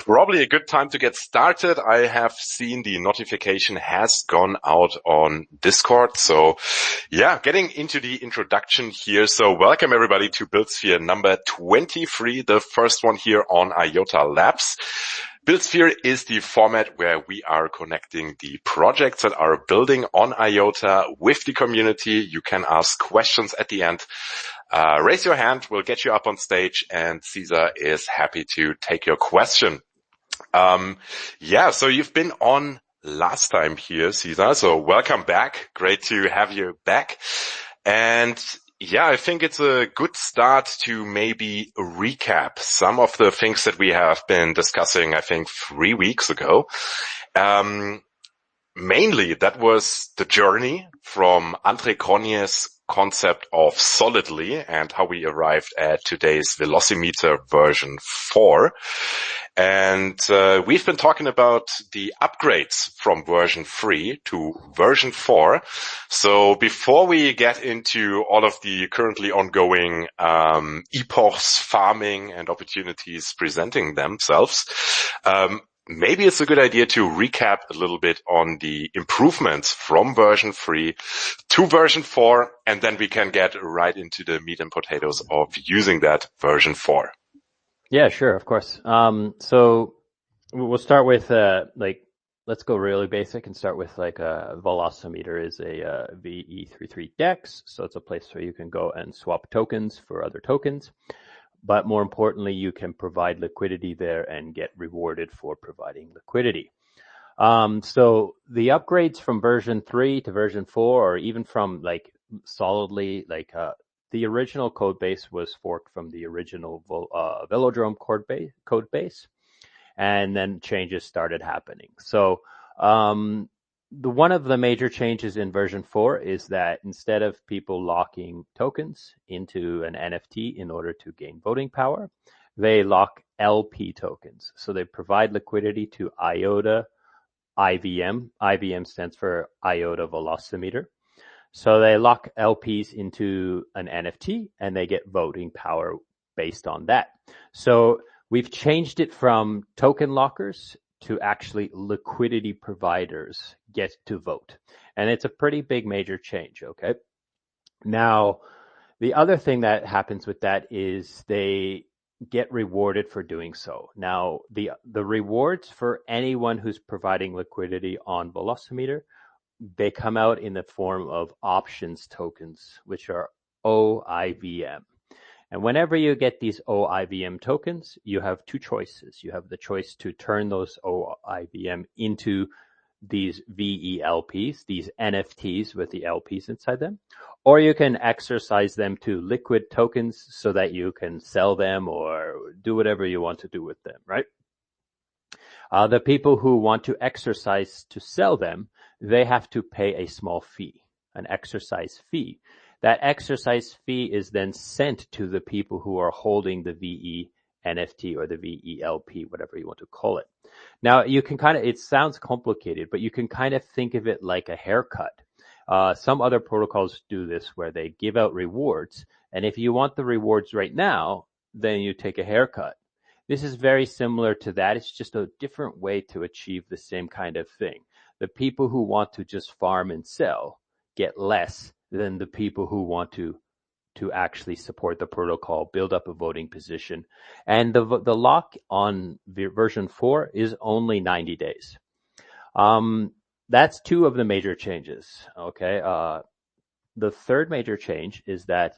Probably a good time to get started. I have seen the notification has gone out on Discord. So yeah, getting into the introduction here. So welcome everybody to Buildsphere number 23, the first one here on IOTA Labs. Buildsphere is the format where we are connecting the projects that are building on IOTA with the community. You can ask questions at the end. Raise your hand, we'll get you up on stage, and Caesar is happy to take your question. So you've been on last time here, Caesar, so welcome back. Great to have you back. And yeah, I think it's a good start to maybe recap some of the things that we have been discussing, I think 3 weeks ago. Mainly that was the journey from André Cronje's concept of solidly and how we arrived at today's Velocimeter version 4. And we've been talking about the upgrades from version 3 to version 4. So before we get into all of the currently ongoing epochs, farming, and opportunities presenting themselves, maybe it's a good idea to recap a little bit on the improvements from version 3 to version 4, and then we can get right into the meat and potatoes of using that version 4. Yeah, sure, of course. So we'll start with let's go really basic and start with a Velocimeter is a VE33 DEX. So it's a place where you can go and swap tokens for other tokens. But more importantly, you can provide liquidity there and get rewarded for providing liquidity. So the upgrades from version 3 to version 4, or even from solidly, the original code base was forked from the original Velodrome code base, and then changes started happening. So one of the major changes in version 4 is that instead of people locking tokens into an NFT in order to gain voting power, they lock LP tokens. So they provide liquidity to IOTA EVM. EVM stands for IOTA Velocimeter. So they lock LPs into an NFT and they get voting power based on that. So we've changed it from token lockers to actually liquidity providers get to vote. And it's a pretty big major change, okay? Now, the other thing that happens with that is they get rewarded for doing so. Now, the rewards for anyone who's providing liquidity on Velocimeter, they come out in the form of options tokens, which are OIVM. And whenever you get these OIVM tokens, you have two choices. You have the choice to turn those OIVM into these VELPs, these NFTs with the LPs inside them, or you can exercise them to liquid tokens so that you can sell them or do whatever you want to do with them, right? The people who want to exercise to sell them, they have to pay a small fee, an exercise fee. That exercise fee is then sent to the people who are holding the VE NFT or the VELP, whatever you want to call it. Now, you can it sounds complicated, but you can kind of think of it like a haircut. Some other protocols do this where they give out rewards, and if you want the rewards right now, then you take a haircut. This is very similar to that. It's just a different way to achieve the same kind of thing. The people who want to just farm and sell get less than the people who want to actually support the protocol, build up a voting position. And the lock on version 4 is only 90 days. That's two of the major changes, okay? The third major change is that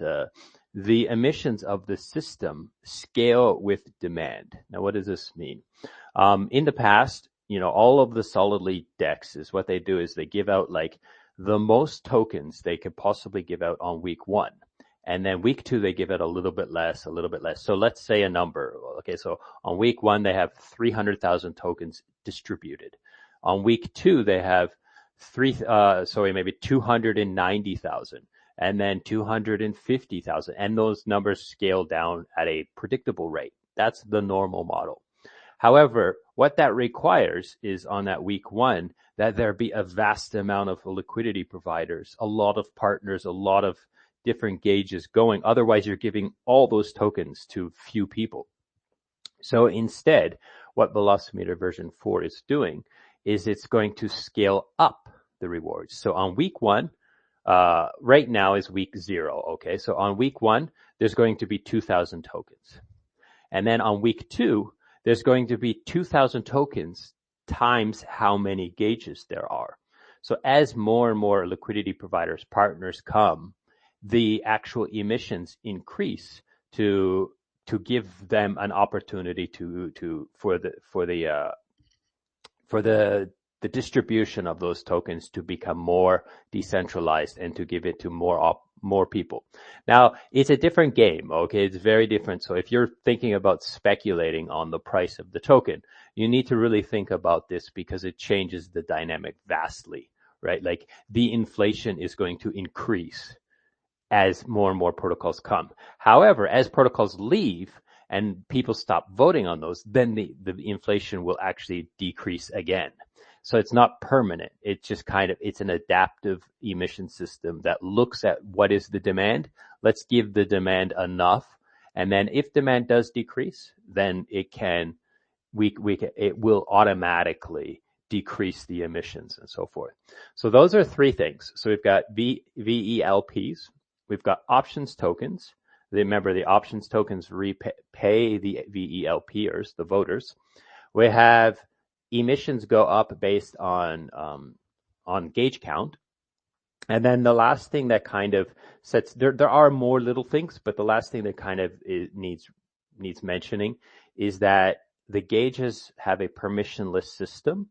the emissions of the system scale with demand. Now, what does this mean? In the past, all of the solidly DEXs, what they do is they give out the most tokens they could possibly give out on week 1. And then week 2, they give it a little bit less. So let's say a number. Okay, so on week 1, they have 300,000 tokens distributed. On week 2, they have maybe 290,000, and then 250,000. And those numbers scale down at a predictable rate. That's the normal model. However, what that requires is on that week 1 that there be a vast amount of liquidity providers, a lot of partners, a lot of different gauges going. Otherwise, you're giving all those tokens to few people. So instead, what Velocimeter version 4 is doing is it's going to scale up the rewards. So on week 1, right now is week 0. Okay, so on week 1, there's going to be 2,000 tokens. And then on week 2, there's going to be 2,000 tokens times how many gauges there are. So as more and more liquidity providers, partners come, the actual emissions increase to give them an opportunity for the distribution of those tokens to become more decentralized and to give it to more people. Now, it's a different game, okay? It's very different. So if you're thinking about speculating on the price of the token, you need to really think about this because it changes the dynamic vastly, right? Like the inflation is going to increase as more and more protocols come. However, as protocols leave and people stop voting on those, then the inflation will actually decrease again. So it's not permanent. It's just it's an adaptive emission system that looks at what is the demand. Let's give the demand enough. And then if demand does decrease, then it will automatically decrease the emissions and so forth. So those are 3 things. So we've got VELPs, we've got options tokens. Remember, the options tokens pay the VELPers, the voters. We have emissions go up based on gauge count. And then the last thing that kind of sets, there are more little things, but the last thing that kind of needs mentioning is that the gauges have a permissionless system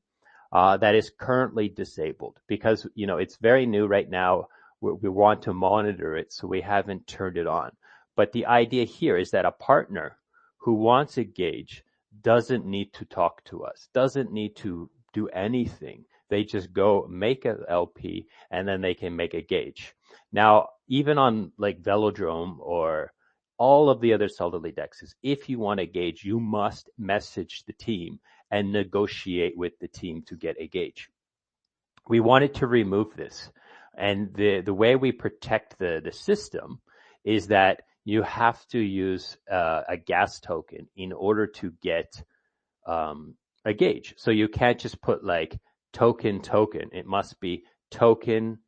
that is currently disabled because, it's very new right now. We want to monitor it, so we haven't turned it on. But the idea here is that a partner who wants a gauge doesn't need to talk to us, doesn't need to do anything. They just go make an LP and then they can make a gauge. Now, even on like Velodrome or all of the other Solidly dexes, if you want a gauge, you must message the team and negotiate with the team to get a gauge. We wanted to remove this. And the way we protect the system is that you have to use a gas token in order to get a gauge. So you can't just put like token. It must be token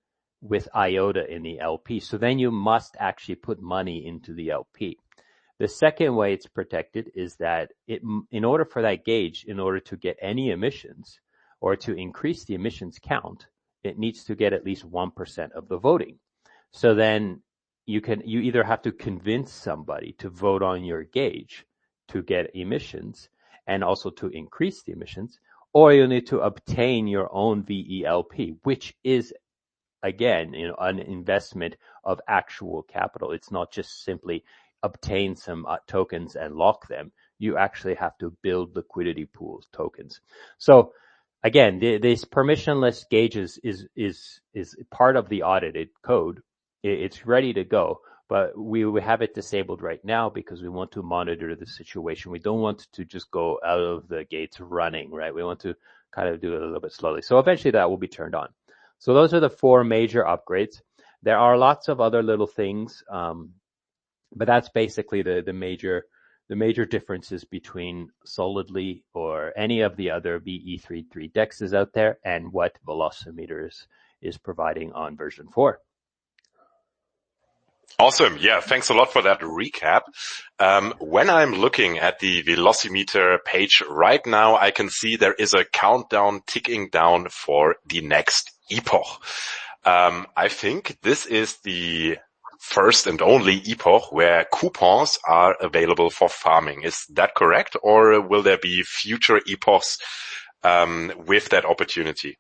with IOTA in the LP. So then you must actually put money into the LP. The second way it's protected is that in order for that gauge, in order to get any emissions or to increase the emissions count, it needs to get at least 1% of the voting. So then you either have to convince somebody to vote on your gauge to get emissions and also to increase the emissions, or you need to obtain your own VELP, which is, again, an investment of actual capital. It's not just simply obtain some tokens and lock them. You actually have to build liquidity pools tokens. So again, this permissionless gauges is part of the audited code. It's ready to go, but we have it disabled right now because we want to monitor the situation. We don't want to just go out of the gates running, right? We want to kind of do it a little bit slowly. So eventually that will be turned on. So those are the 4 major upgrades. There are lots of other little things, but that's basically the major differences between Solidly or any of the other VE33 dexes out there and what Velocimeter is providing on version 4. Awesome. Yeah, thanks a lot for that recap. When I'm looking at the Velocimeter page right now, I can see there is a countdown ticking down for the next epoch. I think this is the first and only epoch where coupons are available for farming. Is that correct? Or will there be future epochs with that opportunity?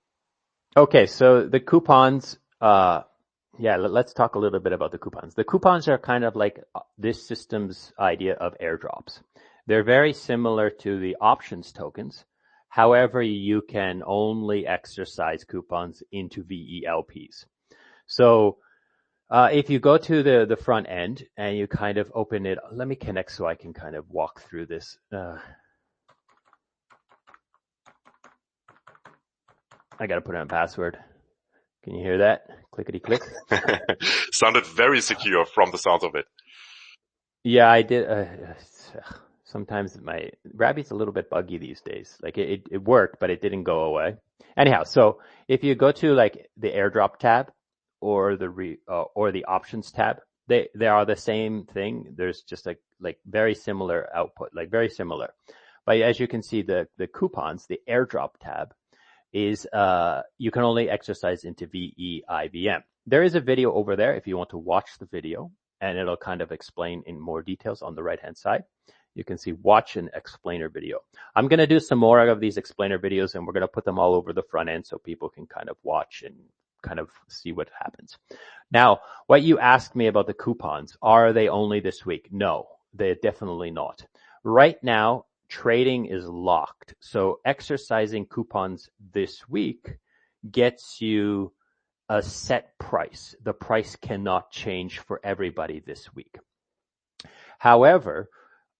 Okay, so the coupons, let's talk a little bit about the coupons. The coupons are kind of like this system's idea of airdrops. They're very similar to the options tokens. However, you can only exercise coupons into VELPs. So if you go to the front end and you kind of open it, let me connect so I can kind of walk through this. I got to put in a password. Can you hear that? Clickety click. Sounded very secure from the sounds of it. Yeah, I did. sometimes my Rabbit's a little bit buggy these days. Like it worked, but it didn't go away. Anyhow, so if you go to like the airdrop tab or the options tab, they are the same thing. There's just like very similar output, like very similar. But as you can see, the coupons, the airdrop tab is you can only exercise into VE-IVM. There is a video over there if you want to watch the video, and it'll kind of explain in more details on the right-hand side. You can see watch an explainer video. I'm going to do some more of these explainer videos, and we're going to put them all over the front end so people can kind of watch and kind of see what happens. Now, what you asked me about the coupons, are they only this week? No, they're definitely not. Right now, trading is locked. So exercising coupons this week gets you a set price. The price cannot change for everybody this week. However,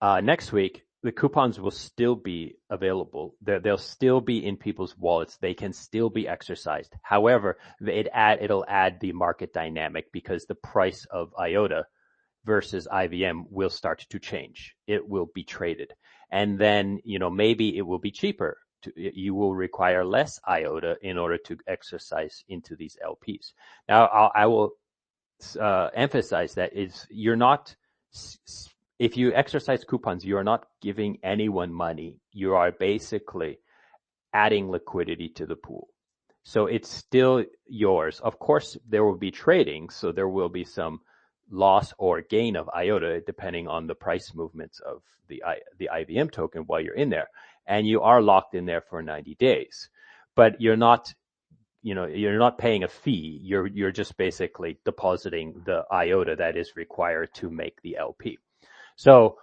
next week, the coupons will still be available. They'll still be in people's wallets. They can still be exercised. However, it'll add the market dynamic because the price of IOTA versus IVM will start to change. It will be traded. And then, maybe it will be cheaper. You will require less IOTA in order to exercise into these LPs. Now, I will emphasize that you're not, if you exercise coupons, you are not giving anyone money. You are basically adding liquidity to the pool. So it's still yours. Of course, there will be trading, so there will be some loss or gain of IOTA depending on the price movements of the IVM token while you're in there. And you are locked in there for 90 days. But you're not paying a fee. You're just basically depositing the IOTA that is required to make the LP. So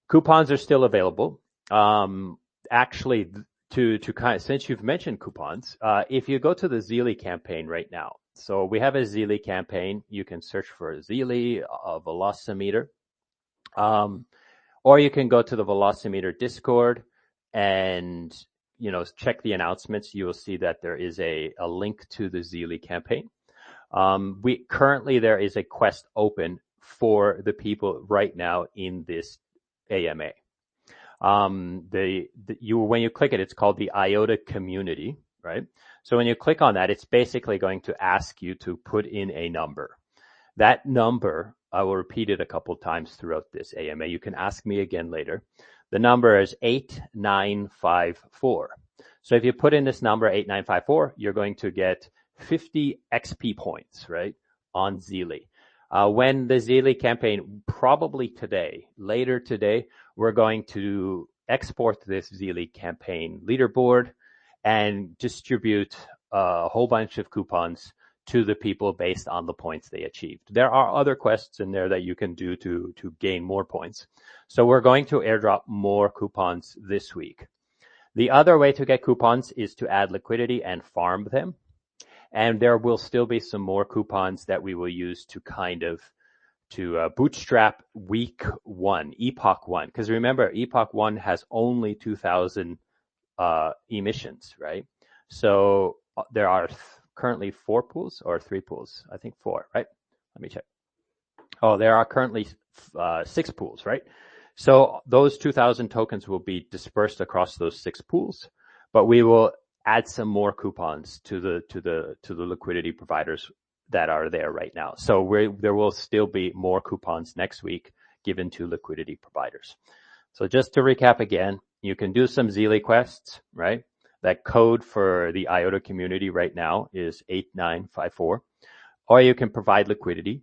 coupons are still available. Actually, since you've mentioned coupons, if you go to the Zeely campaign right now, so we have a Zeely campaign. You can search for Zeely, Velocimeter, or you can go to the Velocimeter Discord and check the announcements. You will see that there is a link to the Zeely campaign. Currently there is a quest open for the people right now in this AMA. When you click it, it's called the IOTA community, right? So when you click on that, it's basically going to ask you to put in a number. That number, I will repeat it a couple times throughout this AMA. You can ask me again later. The number is 8954. So if you put in this number 8954, you're going to get 50 XP points, right, on Zeely. When the Zeely campaign, probably today, later today, we're going to export this Zeely campaign leaderboard and distribute a whole bunch of coupons to the people based on the points they achieved. There are other quests in there that you can do to gain more points. So we're going to airdrop more coupons this week. The other way to get coupons is to add liquidity and farm them. And there will still be some more coupons that we will use to bootstrap week 1, Epoch 1. Because remember, Epoch 1 has only 2,000 emissions, right? So there are currently 4 pools or 3 pools. I think 4, right? Let me check. Oh, there are currently 6 pools, right? So those 2,000 tokens will be dispersed across those 6 pools, but we will add some more coupons to the liquidity providers that are there right now. So there will still be more coupons next week given to liquidity providers. So just to recap again, you can do some Zeely quests, right? That code for the IOTA community right now is 8954, or you can provide liquidity.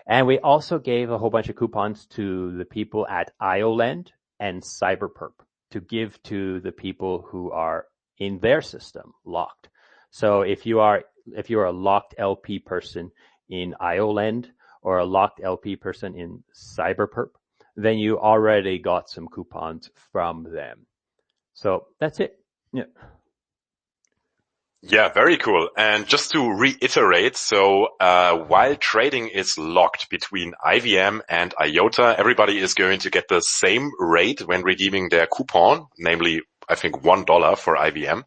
And we also gave a whole bunch of coupons to the people at IOLend and Cyberperp to give to the people who are in their system locked. So if you're a locked LP person in IOLend or a locked LP person in Cyberperp, then you already got some coupons from them. So that's it. Yeah. Yeah, very cool. And just to reiterate, so while trading is locked between IVM and IOTA, everybody is going to get the same rate when redeeming their coupon, namely, I think $1 for IVM.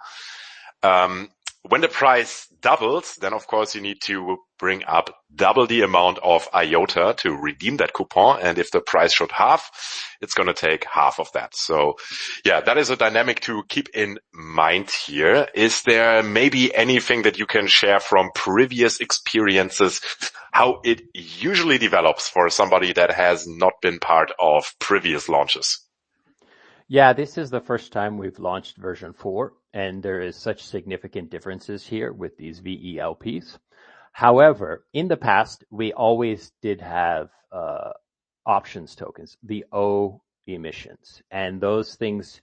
When the price doubles, then of course you need to bring up double the amount of IOTA to redeem that coupon. And if the price should halve, it's going to take half of that. So yeah, that is a dynamic to keep in mind here. Is there maybe anything that you can share from previous experiences, how it usually develops for somebody that has not been part of previous launches? Yeah, this is the first time we've launched version 4, and there is such significant differences here with these VELPs. However, in the past, we always did have options tokens, the O emissions, and those things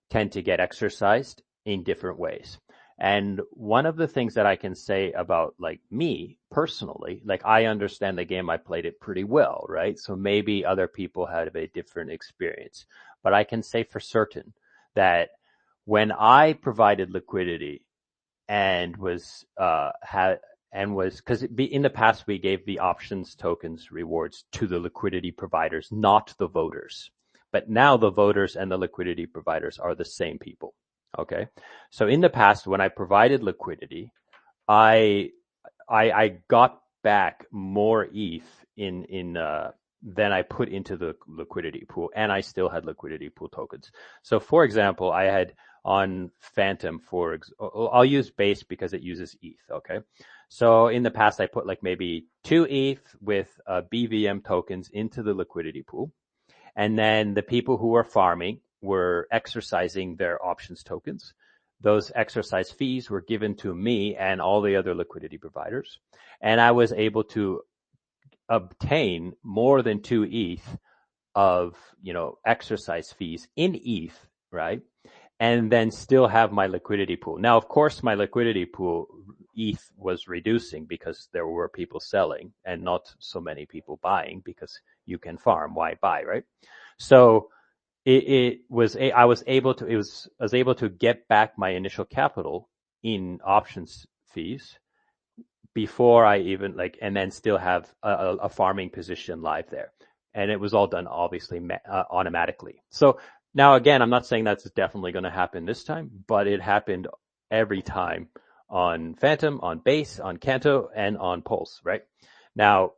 tend to get exercised in different ways. And one of the things that I can say about like me personally, like I understand the game, I played it pretty well, right? So maybe other people had a different experience, but I can say for certain that when I provided liquidity and was because in the past we gave the options tokens rewards to the liquidity providers, not the voters. But now the voters and the liquidity providers are the same people. Okay. So in the past, when I provided liquidity, I got back more ETH than I put into the liquidity pool, and I still had liquidity pool tokens. So for example, I had on Phantom I'll use base because it uses ETH. Okay. So in the past, I put like maybe 2 ETH with BVM tokens into the liquidity pool. And then the people who were farming were exercising their options tokens. Those exercise fees were given to me and all the other liquidity providers. And I was able to obtain more than 2 ETH of, exercise fees in ETH, right? And then still have my liquidity pool. Now, of course, my liquidity pool ETH was reducing because there were people selling and not so many people buying because you can farm, why buy, right? So I was able to get back my initial capital in options fees before I even and then still have a farming position live there. And it was all done obviously automatically. So now again, I'm not saying that's definitely going to happen this time, but it happened every time on Phantom, on Base, on Canto, and on Pulse, right? Now,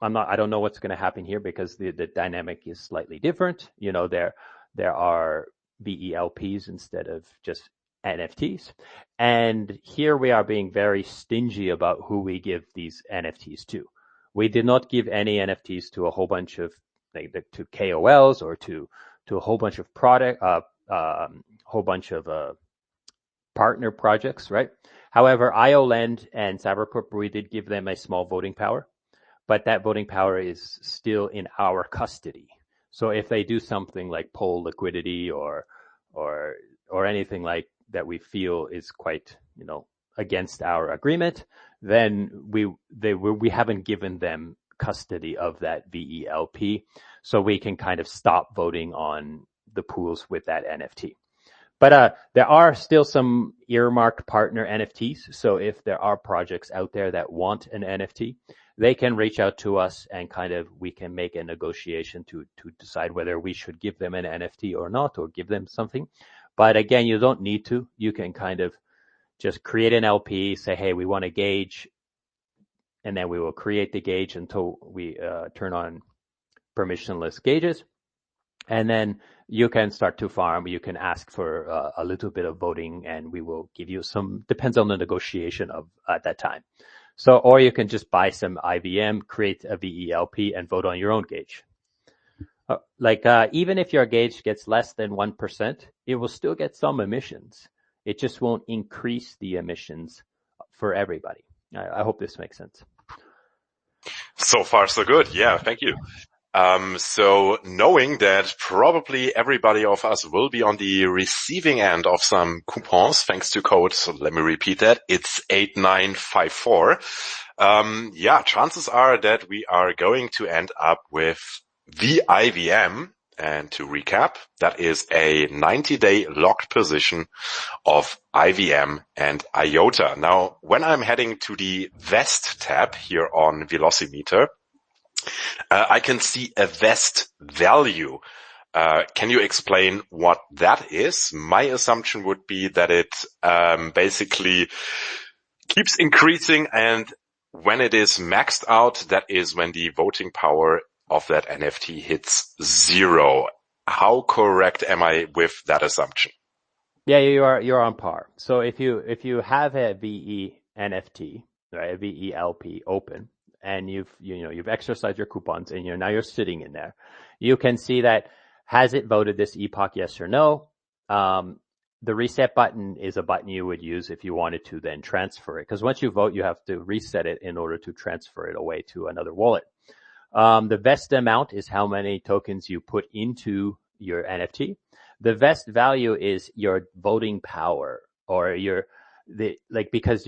I don't know what's going to happen here because the dynamic is slightly different. There are VELPs instead of just NFTs. And here we are being very stingy about who we give these NFTs to. We did not give any NFTs to a whole bunch of to KOLs or to a whole bunch of partner projects, right? However, IOLend and Cyberport, we did give them a small voting power, but that voting power is still in our custody. So if they do something like pull liquidity or anything like that we feel is quite, against our agreement, then we haven't given them custody of that VELP, so we can kind of stop voting on the pools with that NFT. But there are still some earmarked partner NFTs. So if there are projects out there that want an NFT, they can reach out to us and we can make a negotiation to decide whether we should give them an NFT or not, or give them something. But again, you don't need to. You can just create an LP, say, hey, we want a gauge, and then we will create the gauge until we turn on permissionless gauges. And then you can start to farm. You can ask for a little bit of voting, and we will give you some, depends on the negotiation at that time. So, or you can just buy some IVM, create a VELP, and vote on your own gauge. Even if your gauge gets less than 1%, it will still get some emissions. It just won't increase the emissions for everybody. I hope this makes sense. So far, so good. Yeah, thank you. So knowing that probably everybody of us will be on the receiving end of some coupons thanks to code, so let me repeat that, it's 8954. Chances are that we are going to end up with the IVM. And to recap, that is a 90-day locked position of IVM and IOTA. Now, when I'm heading to the Vest tab here on Velocimeter, I can see a Vest value. Can you explain what that is? My assumption would be that it basically keeps increasing, and when it is maxed out, that is when the voting power of that NFT hits 0. How correct am I with that assumption? Yeah, you're on par. So if you have a VE NFT, right, a VE LP open, and you've exercised your coupons, and you're sitting in there, you can see that has it voted this epoch, yes or no. The reset button is a button you would use if you wanted to then transfer it, because once you vote, you have to reset it in order to transfer it away to another wallet. The vest amount is how many tokens you put into your NFT. The vest value is your voting power, or because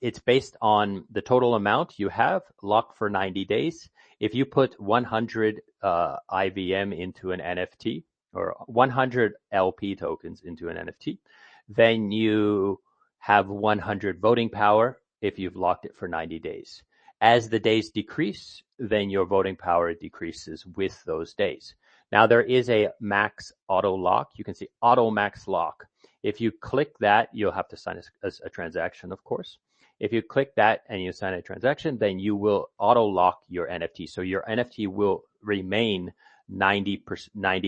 it's based on the total amount you have locked for 90 days. If you put 100 IVM into an NFT, or 100 LP tokens into an NFT, then you have 100 voting power if you've locked it for 90 days. As the days decrease, then your voting power decreases with those days. Now there is a max auto lock. You can see auto max lock. If you click that, you'll have to sign a transaction, of course. If you click that and you sign a transaction, then you will auto lock your NFT. So your NFT will remain 90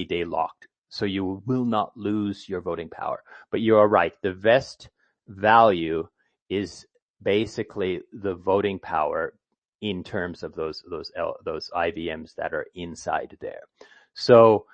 day locked. So you will not lose your voting power. But you are right. The vest value is basically the voting power in terms of those IVMs that are inside there. So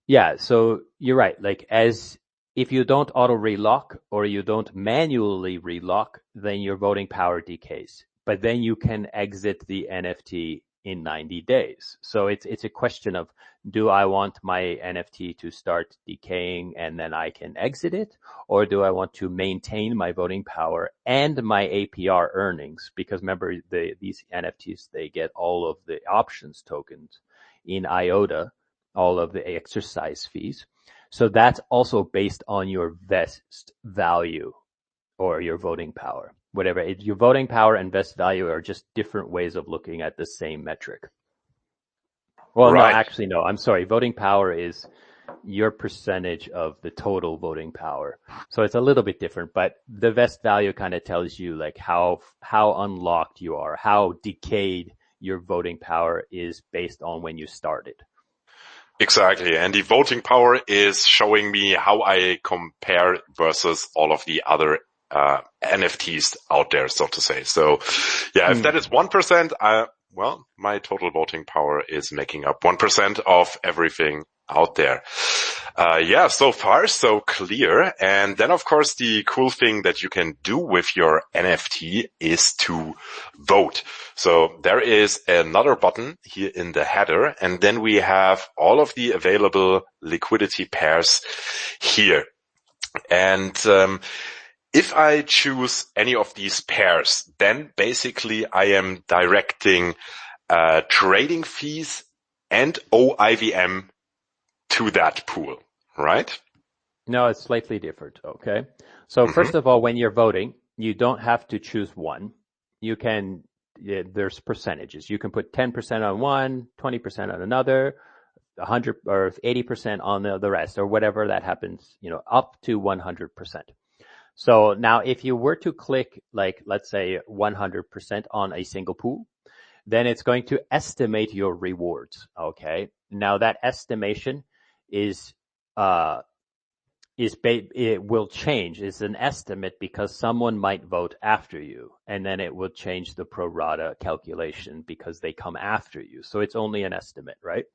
yeah, so you're right. Like, as if you don't auto relock or you don't manually relock, then your voting power decays. But then you can exit the NFT in 90 days. So it's a question of, do I want my NFT to start decaying and then I can exit it? Or do I want to maintain my voting power and my APR earnings? Because remember, these NFTs, they get all of the options tokens in IOTA, all of the exercise fees. So that's also based on your vest value or your voting power. Whatever. Your voting power and vest value are just different ways of looking at the same metric. Well, right. No, actually, no. I'm sorry. Voting power is your percentage of the total voting power. So it's a little bit different, but the vest value kind of tells you like how unlocked you are, how decayed your voting power is based on when you started. Exactly. And the voting power is showing me how I compare versus all of the other NFTs out there, so to say. So yeah, if that is 1%, well, my total voting power is making up 1% of everything out there. Yeah, so far so clear. And then of course the cool thing that you can do with your NFT is to vote. So there is another button here in the header, and then we have all of the available liquidity pairs here. And if I choose any of these pairs, then basically I am directing trading fees and OIVM to that pool, right? No, it's slightly different. Okay. So first of all, when you're voting, you don't have to choose one. You can, there's percentages. You can put 10% on one, 20% on another, 100 or 80% on the rest, or whatever that happens, up to 100%. So now if you were to click, like, let's say 100% on a single pool, then it's going to estimate your rewards. Okay. Now that estimation it will change. It's an estimate because someone might vote after you, and then it will change the pro rata calculation because they come after you. So it's only an estimate, right?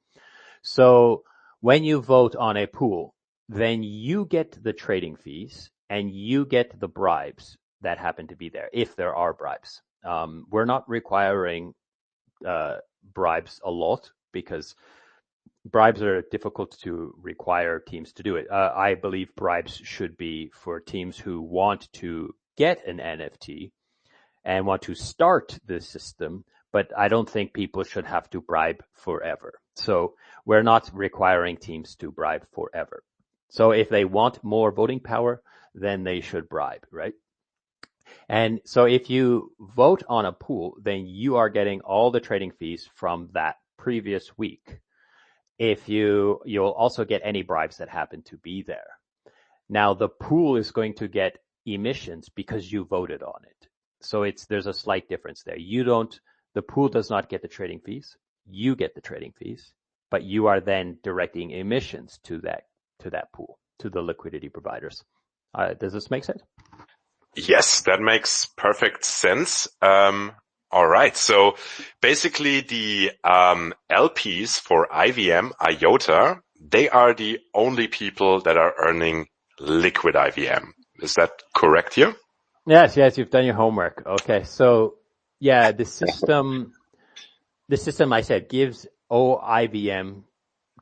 So when you vote on a pool, then you get the trading fees and you get the bribes that happen to be there, if there are bribes. We're not requiring bribes a lot because bribes are difficult to require teams to do it. I believe bribes should be for teams who want to get an NFT and want to start the system, but I don't think people should have to bribe forever. So we're not requiring teams to bribe forever. So if they want more voting power, then they should bribe, right? And so if you vote on a pool, then you are getting all the trading fees from that previous week. If you'll also get any bribes that happen to be there. Now the pool is going to get emissions because you voted on it. there's a slight difference there. The pool does not get the trading fees. You get the trading fees, but you are then directing emissions to that pool, to the liquidity providers. Does this make sense? Yes, that makes perfect sense. All right. So basically the LPs for IVM, IOTA, they are the only people that are earning liquid IVM. Is that correct here? Yes, you've done your homework. Okay. So yeah, the system I said gives OIVM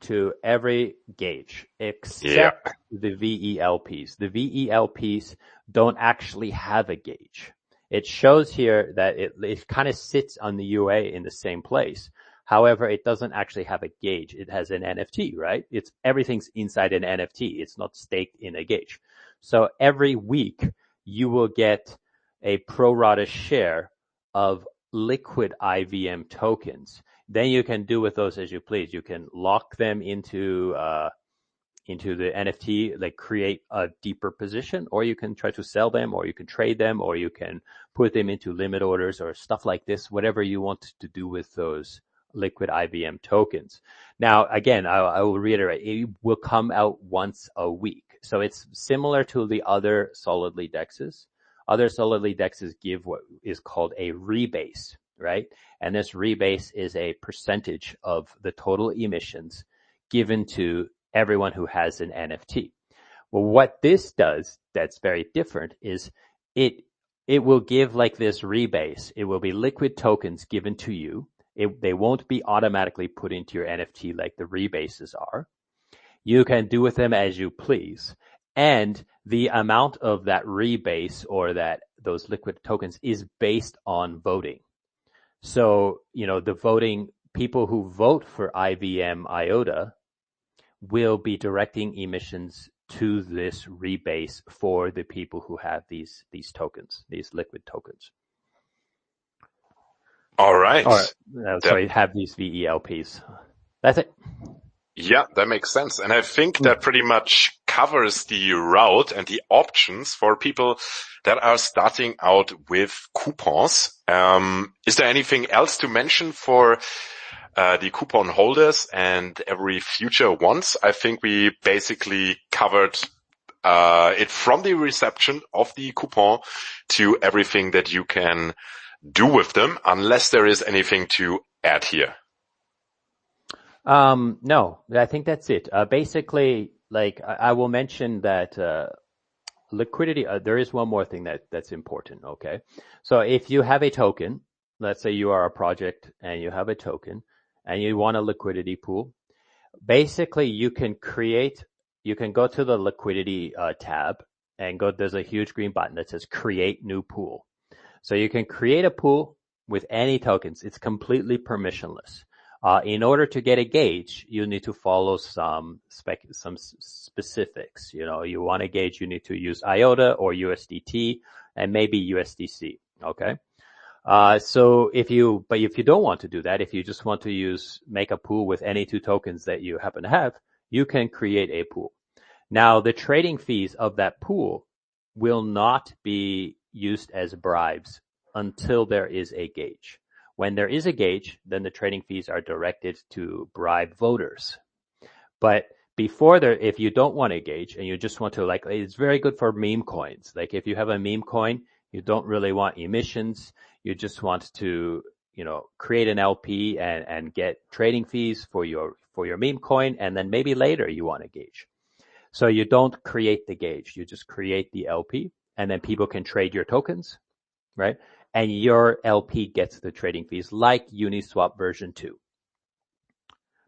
to every gauge except the VELPs. The VELPs don't actually have a gauge. It shows here that it kind of sits on the UA in the same place. However, it doesn't actually have a gauge. It has an NFT, right? Everything's inside an NFT. It's not staked in a gauge. So every week you will get a pro rata share of liquid IVM tokens. Then you can do with those as you please. You can lock them into the NFT, like create a deeper position, or you can try to sell them, or you can trade them, or you can put them into limit orders or stuff like this, whatever you want to do with those liquid IVM tokens. Now, again, I will reiterate, it will come out once a week. So it's similar to the other solidly dexes. Other solidly dexes give what is called a rebase, right? And this rebase is a percentage of the total emissions given to everyone who has an NFT. Well, what this does that's very different is it will give like this rebase. It will be liquid tokens given to you. They won't be automatically put into your NFT like the rebases are. You can do with them as you please. And the amount of that rebase or those liquid tokens is based on voting. So, the voting people who vote for IVM IOTA will be directing emissions to this rebase for the people who have these tokens, these liquid tokens. All right. Sorry, have these VELPs. That's it. Yeah, that makes sense. And I think that pretty much covers the route and the options for people that are starting out with coupons. Is there anything else to mention for the coupon holders and every future ones? I think we basically covered it from the reception of the coupon to everything that you can do with them, unless there is anything to add here. No, I think that's it. Basically, like I will mention that liquidity, there is one more thing that's important, okay? So if you have a token, let's say you are a project and you have a token and you want a liquidity pool, basically you can go to the liquidity tab and there's a huge green button that says create new pool. So you can create a pool with any tokens. It's completely permissionless. In order to get a gauge, you need to follow some specifics. You want a gauge, you need to use IOTA or USDT and maybe USDC. Okay. So if you don't want to do that, if you just want to make a pool with any two tokens that you happen to have, you can create a pool. Now, the trading fees of that pool will not be used as bribes until there is a gauge. When there is a gauge, then the trading fees are directed to bribe voters. But if you don't want a gauge and you just want to, it's very good for meme coins. Like if you have a meme coin, you don't really want emissions. You just want to, create an LP and get trading fees for your meme coin. And then maybe later you want a gauge. So you don't create the gauge. You just create the LP and then people can trade your tokens, right? And your LP gets the trading fees like Uniswap version 2.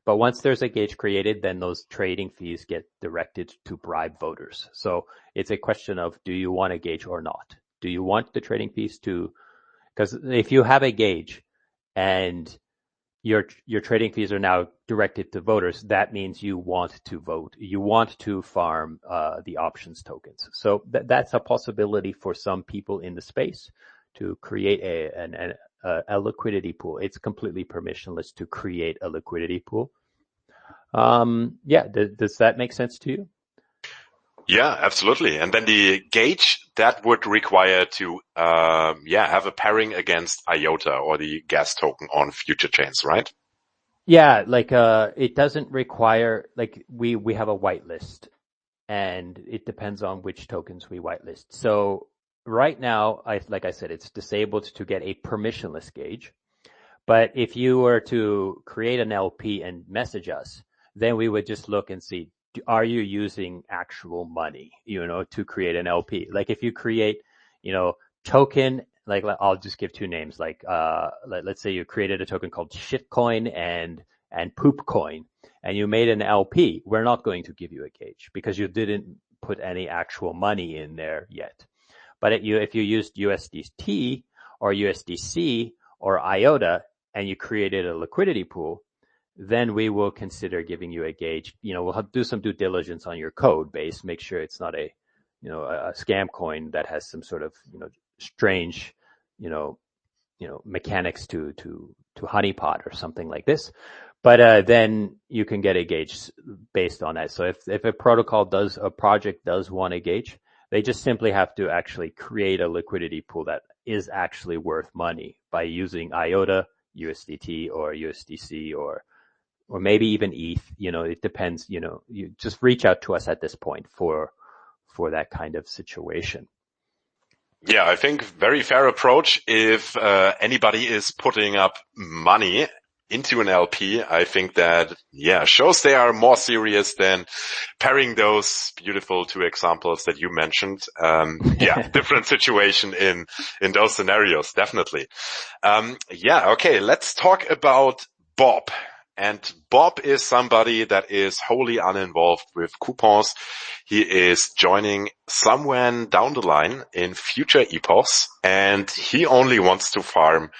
But once there's a gauge created, then those trading fees get directed to bribe voters. So it's a question of, do you want a gauge or not? Do you want the trading fees because if you have a gauge and your trading fees are now directed to voters, that means you want to vote. You want to farm the options tokens. So that's a possibility for some people in the space to create a liquidity pool. It's completely permissionless to create a liquidity pool. Does that make sense to you? Yeah, absolutely. And then the gauge that would require to, have a pairing against IOTA or the gas token on future chains, right? Yeah, like it doesn't require like we have a whitelist, and it depends on which tokens we whitelist. So right now, like I said, it's disabled to get a permissionless gauge. But if you were to create an LP and message us, then we would just look and see, are you using actual money, to create an LP? Like if you create, token, like I'll just give two names, like let's say you created a token called shitcoin and poopcoin, and you made an LP, we're not going to give you a gauge because you didn't put any actual money in there yet. But if you used USDT or USDC or IOTA, and you created a liquidity pool, then we will consider giving you a gauge. We'll do some due diligence on your code base, make sure it's not a scam coin that has some sort of, strange, mechanics to honeypot or something like this. But then you can get a gauge based on that. So if a project does want a gauge, they just simply have to actually create a liquidity pool that is actually worth money by using IOTA, USDT or USDC or maybe even ETH. It depends. You just reach out to us at this point for that kind of situation. Yeah, I think very fair approach. If anybody is putting up money into an LP, I think that, shows they are more serious than pairing those beautiful two examples that you mentioned. Different situation in those scenarios, definitely. Okay, let's talk about Bob. And Bob is somebody that is wholly uninvolved with coupons. He is joining somewhere down the line in future epochs, and he only wants to farm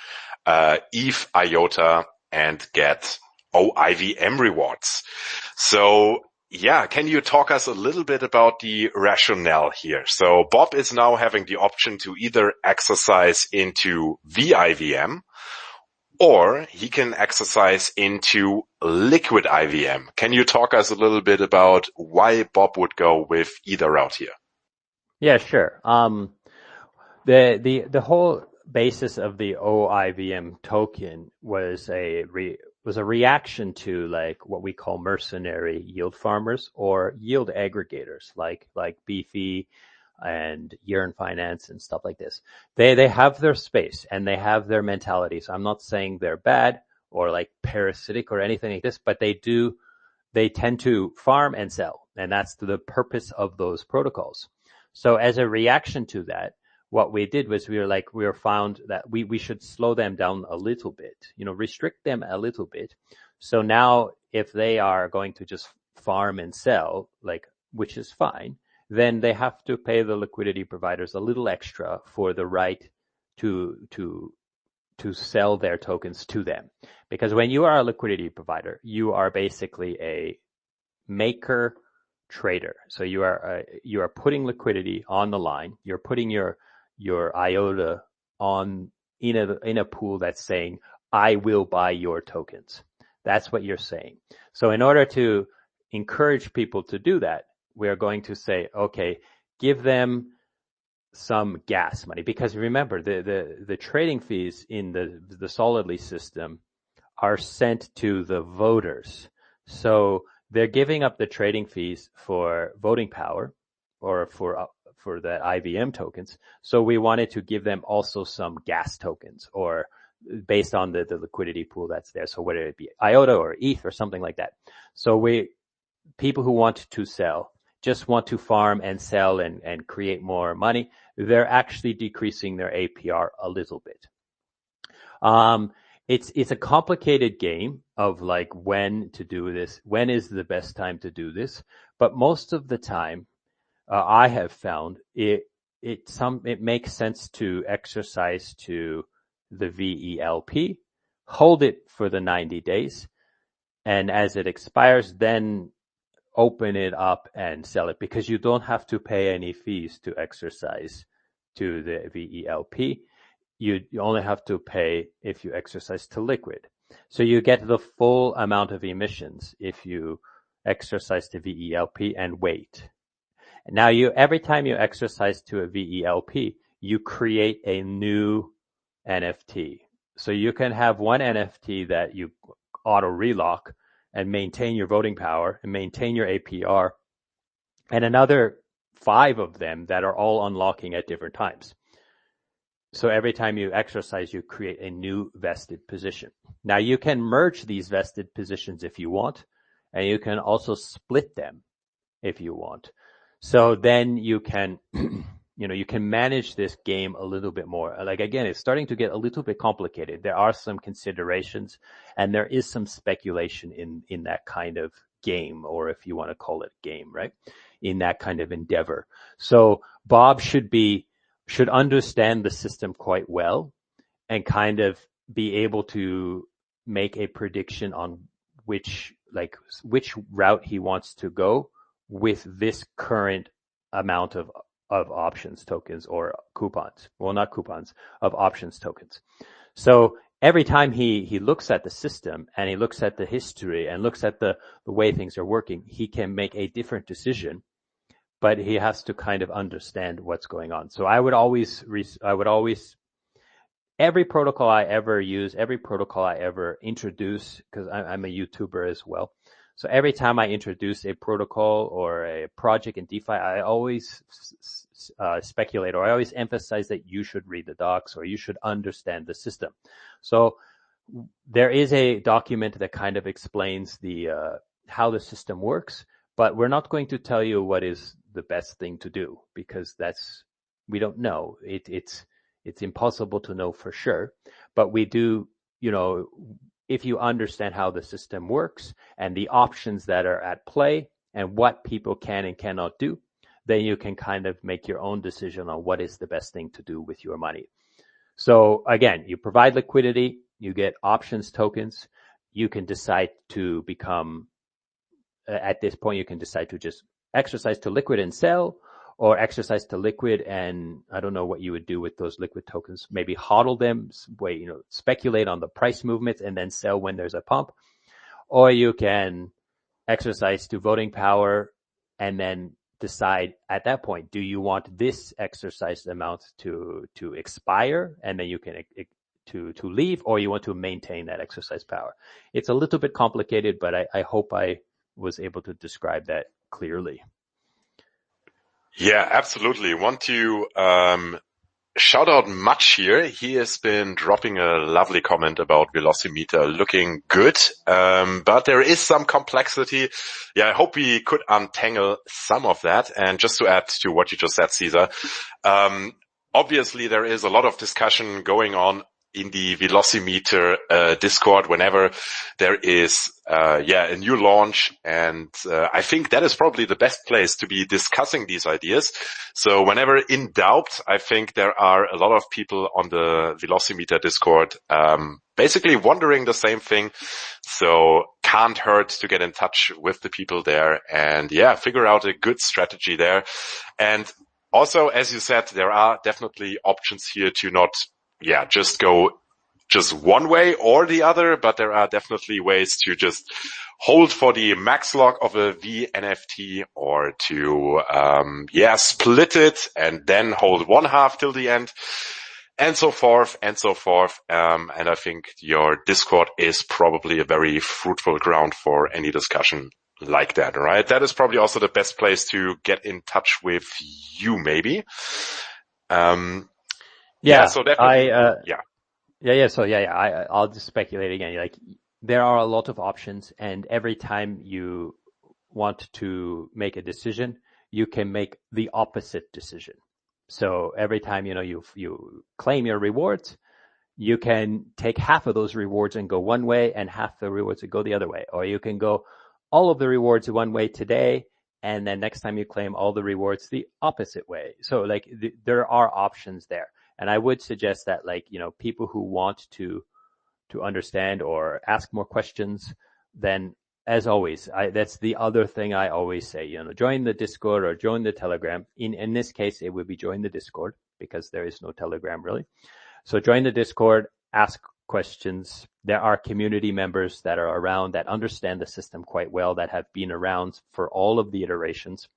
ETH, IOTA, and get OIVM rewards. So, can you talk us a little bit about the rationale here? So Bob is now having the option to either exercise into VIVM, or he can exercise into Liquid IVM. Can you talk us a little bit about why Bob would go with either route here? Yeah, sure. The whole basis of the OIVM token was a reaction to like what we call mercenary yield farmers or yield aggregators like Beefy and Yearn Finance and stuff like this. They have their space and they have their mentality. So I'm not saying they're bad or like parasitic or anything like this, but they tend to farm and sell, and that's the purpose of those protocols. So as a reaction to that, what we did was we found that we should slow them down a little bit, restrict them a little bit. So now if they are going to just farm and sell, which is fine, then they have to pay the liquidity providers a little extra for the right to sell their tokens to them. Because when you are a liquidity provider, you are basically a maker trader. So you are putting liquidity on the line. You're putting your IOTA in a pool that's saying, I will buy your tokens. That's what you're saying. So in order to encourage people to do that, we are going to say, okay, give them some gas money, because remember the trading fees in the Solidly system are sent to the voters. So they're giving up the trading fees for voting power or for the IVM tokens. So we wanted to give them also some gas tokens, or based on the liquidity pool that's there. So whether it be IOTA or ETH or something like that. So people who want to sell just want to farm and sell and create more money, they're actually decreasing their APR a little bit. It's a complicated game of like when to do this, when is the best time to do this, but most of the time, I have found it makes sense to exercise to the VELP, hold it for the 90 days, and as it expires, then open it up and sell it, because you don't have to pay any fees to exercise to the VELP. You only have to pay if you exercise to liquid. So you get the full amount of emissions if you exercise to VELP and wait. Now every time you exercise to a VELP, you create a new NFT. So you can have one NFT that you auto relock and maintain your voting power and maintain your APR, and another 5 of them that are all unlocking at different times. So every time you exercise, you create a new vested position. Now you can merge these vested positions if you want, and you can also split them if you want. So then you can, you can manage this game a little bit more. Like, again, it's starting to get a little bit complicated. There are some considerations and there is some speculation in that kind of game, or if you want to call it game, right? In that kind of endeavor. So Bob should understand the system quite well and kind of be able to make a prediction on which route he wants to go with this current amount of options tokens or coupons. Well, not coupons, of options tokens. So every time he looks at the system and he looks at the history and looks at the way things are working, he can make a different decision, but he has to kind of understand what's going on. So I would always every protocol I ever use, every protocol I ever introduce, because I'm a YouTuber as well. So every time I introduce a protocol or a project in DeFi, I always speculate, or I always emphasize that you should read the docs or you should understand the system. So there is a document that kind of explains how the system works, but we're not going to tell you what is the best thing to do, because we don't know. It's impossible to know for sure, but we do, if you understand how the system works and the options that are at play and what people can and cannot do, then you can kind of make your own decision on what is the best thing to do with your money. So again, you provide liquidity, you get options tokens, you can decide to become, at this point, you can decide to just exercise to liquid and sell, or exercise to liquid and I don't know what you would do with those liquid tokens. Maybe hodl them, speculate on the price movements and then sell when there's a pump. Or you can exercise to voting power and then decide at that point, do you want this exercise amount to expire and then you can to leave, or you want to maintain that exercise power? It's a little bit complicated, but I hope I was able to describe that clearly. Yeah, absolutely. Want to shout out Much here. He has been dropping a lovely comment about Velocimeter looking good, but there is some complexity. Yeah, I hope we could untangle some of that. And just to add to what you just said, Caesar, obviously there is a lot of discussion going on in the Velocimeter Discord whenever there is a new launch, and I think that is probably the best place to be discussing these ideas. So whenever in doubt, I think there are a lot of people on the Velocimeter Discord basically wondering the same thing. So can't hurt to get in touch with the people there and figure out a good strategy there. And also, as you said, there are definitely options here to not just go just one way or the other, but there are definitely ways to just hold for the max lock of a VNFT, or to, split it and then hold one half till the end, and so forth and so forth. And I think your Discord is probably a very fruitful ground for any discussion like that, right? That is probably also the best place to get in touch with you, maybe. So definitely. I'll just speculate again. Like, there are a lot of options, and every time you want to make a decision, you can make the opposite decision. So every time, you claim your rewards, you can take half of those rewards and go one way and half the rewards and go the other way. Or you can go all of the rewards one way today, and then next time you claim all the rewards the opposite way. So there are options there. And I would suggest that, people who want to understand or ask more questions, then as always, that's the other thing I always say, join the Discord or join the Telegram. In this case, it would be join the Discord, because there is no Telegram really. So join the Discord, ask questions. There are community members that are around that understand the system quite well, that have been around for all of the iterations.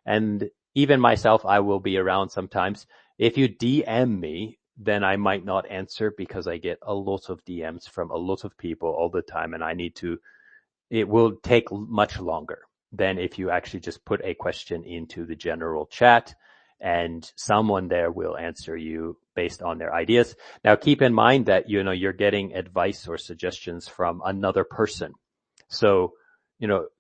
And even myself, I will be around sometimes. If you DM me, then I might not answer because I get a lot of DMs from a lot of people all the time, and it will take much longer than if you actually just put a question into the general chat and someone there will answer you based on their ideas. Now, keep in mind that, you're getting advice or suggestions from another person. So,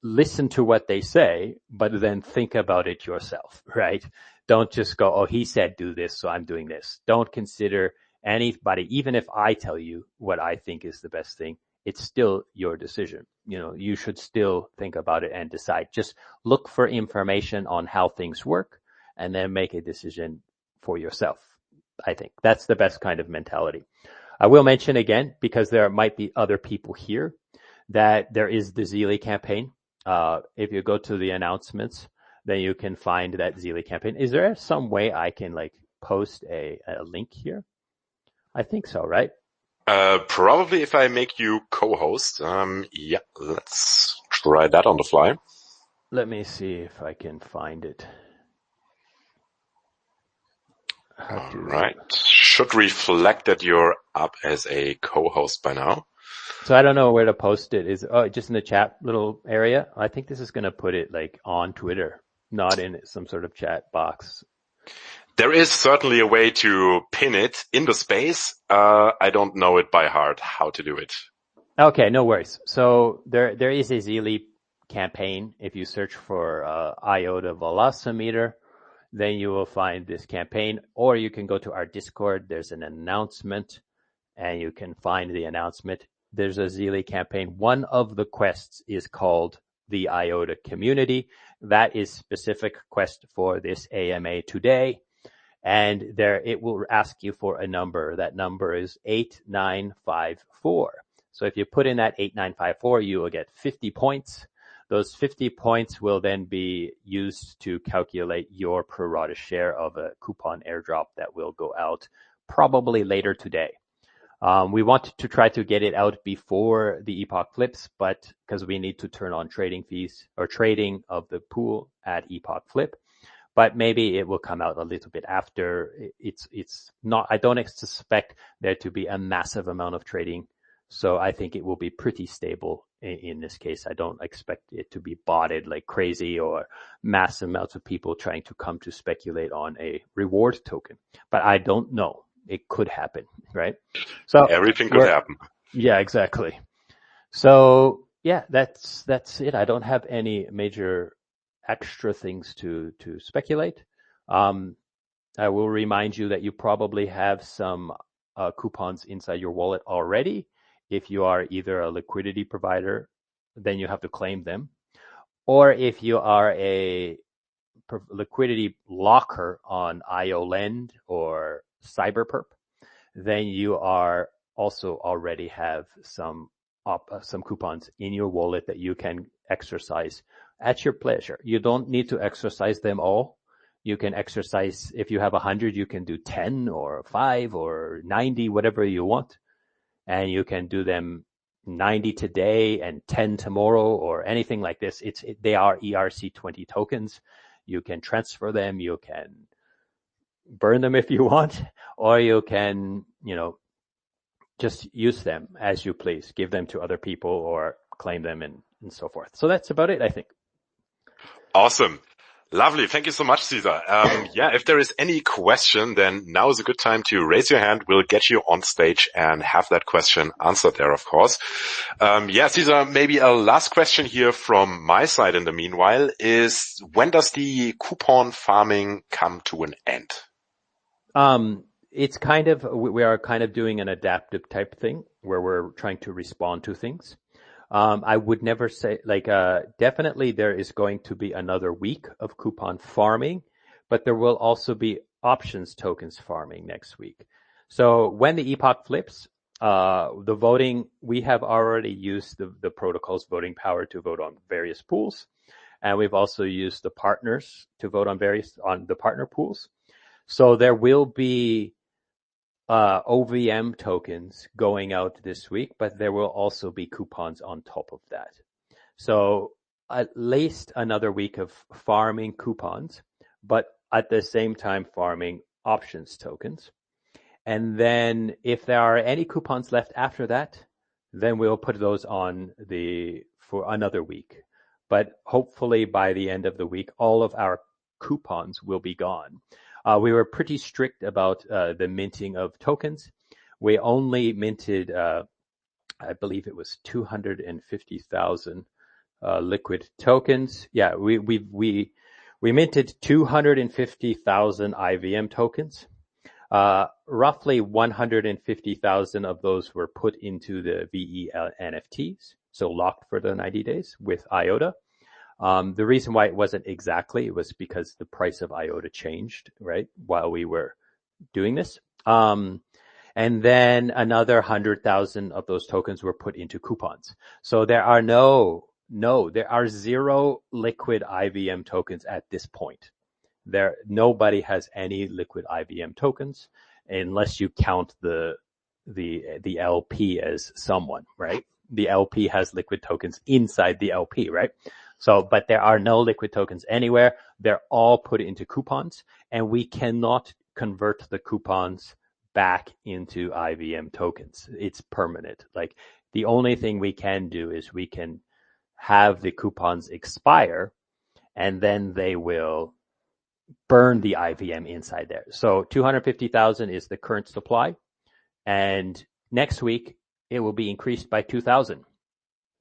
listen to what they say, but then think about it yourself, right? Don't just go, oh, he said do this, so I'm doing this. Don't consider anybody, even if I tell you what I think is the best thing, it's still your decision. You should still think about it and decide. Just look for information on how things work and then make a decision for yourself. I think that's the best kind of mentality. I will mention again, because there might be other people here, that there is the Zeely campaign. If you go to the announcements, then you can find that Zeely campaign. Is there some way I can post a link here? I think so, right? Probably if I make you co-host. Yeah, let's try that on the fly. Let me see if I can find it. All right. Should reflect that you're up as a co-host by now. So I don't know where to post it. Just in the chat little area? I think this is going to put it on Twitter, not in some sort of chat box. There is certainly a way to pin it in the space. I don't know it by heart how to do it. Okay, no worries. So there is a Zeely campaign. If you search for IOTA Velocimeter, then you will find this campaign, or you can go to our Discord. There's an announcement, and you can find the announcement. There's a Zeely campaign. One of the quests is called the IOTA community. That is specific quest for this AMA today. And there it will ask you for a number. That number is 8954. So if you put in that 8954, you will get 50 points. Those 50 points will then be used to calculate your pro rata share of a coupon airdrop that will go out probably later today. We want to try to get it out before the epoch flips, but because we need to turn on trading fees or trading of the pool at epoch flip. But maybe it will come out a little bit after. It's not, I don't suspect there to be a massive amount of trading. So I think it will be pretty stable in this case. I don't expect it to be botted like crazy or massive amounts of people trying to come to speculate on a reward token. But I don't know. It could happen, right? So everything could happen. Yeah, exactly. So yeah, that's it. I don't have any major extra things to speculate. I will remind you that you probably have some coupons inside your wallet already. If you are either a liquidity provider, then you have to claim them. Or if you are a liquidity locker on IOLend or Cyberperp, then you are also already have some coupons in your wallet that you can exercise at your pleasure. You don't need to exercise them all. You can exercise, if you have 100, you can do 10 or 5 or 90, whatever you want. And you can do them 90 today and 10 tomorrow or anything like this. They are ERC20 tokens. You can transfer them. You can burn them if you want, or you can, just use them as you please. Give them to other people or claim them and so forth. So that's about it, I think. Awesome. Lovely. Thank you so much, Cesar. If there is any question, then now is a good time to raise your hand. We'll get you on stage and have that question answered there, of course. Cesar, maybe a last question here from my side in the meanwhile is, when does the coupon farming come to an end? It's we are kind of doing an adaptive type thing where we're trying to respond to things. I would never say, definitely there is going to be another week of coupon farming, but there will also be options tokens farming next week. So when the epoch flips, the voting, we have already used the protocol's voting power to vote on various pools. And we've also used the partners to vote on the partner pools. So there will be OVM tokens going out this week, but there will also be coupons on top of that. So at least another week of farming coupons. but at the same time farming options tokens. And then if there are any coupons left after that, then we'll put those on for another week. But hopefully by the end of the week, all of our coupons will be gone. We were pretty strict about the minting of tokens. We only minted, I believe it was 250,000 liquid tokens. Yeah, we minted 250,000 IVM tokens. Roughly 150,000 of those were put into the VE NFTs, so locked for the 90 days with IOTA. The reason why it wasn't exactly, it was because the price of IOTA changed, right, while we were doing this. And then another 100,000 of those tokens were put into coupons. So there are there are zero liquid IVM tokens at this point. Nobody has any liquid IVM tokens unless you count the LP as someone, right? The LP has liquid tokens inside the LP, right? So, but there are no liquid tokens anywhere. They're all put into coupons, and we cannot convert the coupons back into IVM tokens. It's permanent. Like, the only thing we can do is we can have the coupons expire, and then they will burn the IVM inside there. So 250,000 is the current supply, and next week it will be increased by 2,000.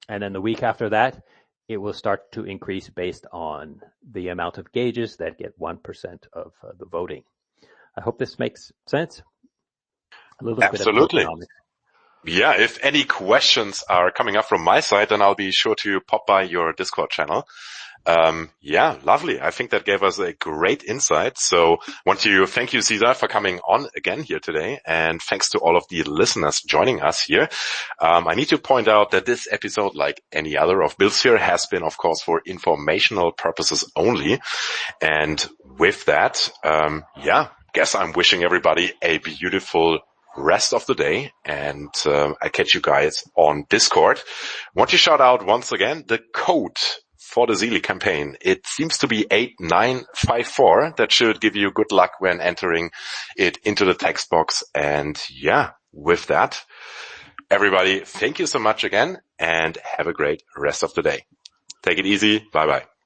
And then the week after that, it will start to increase based on the amount of gauges that get 1% of the voting. I hope this makes sense. A little Absolutely. bit of economics. Yeah, if any questions are coming up from my side, then I'll be sure to pop by your Discord channel. Yeah, lovely. I think that gave us a great insight. So want to thank you, Cesar, for coming on again here today. And thanks to all of the listeners joining us here. I need to point out that this episode, like any other of Buildsphere, has been, of course, for informational purposes only. And with that, guess I'm wishing everybody a beautiful rest of the day, and I catch you guys on Discord. Want to shout out once again the code for the Zeely campaign. It seems to be 8954. That should give you good luck when entering it into the text box. And yeah, with that, everybody, thank you so much again, and have a great rest of the day. Take it easy. Bye bye.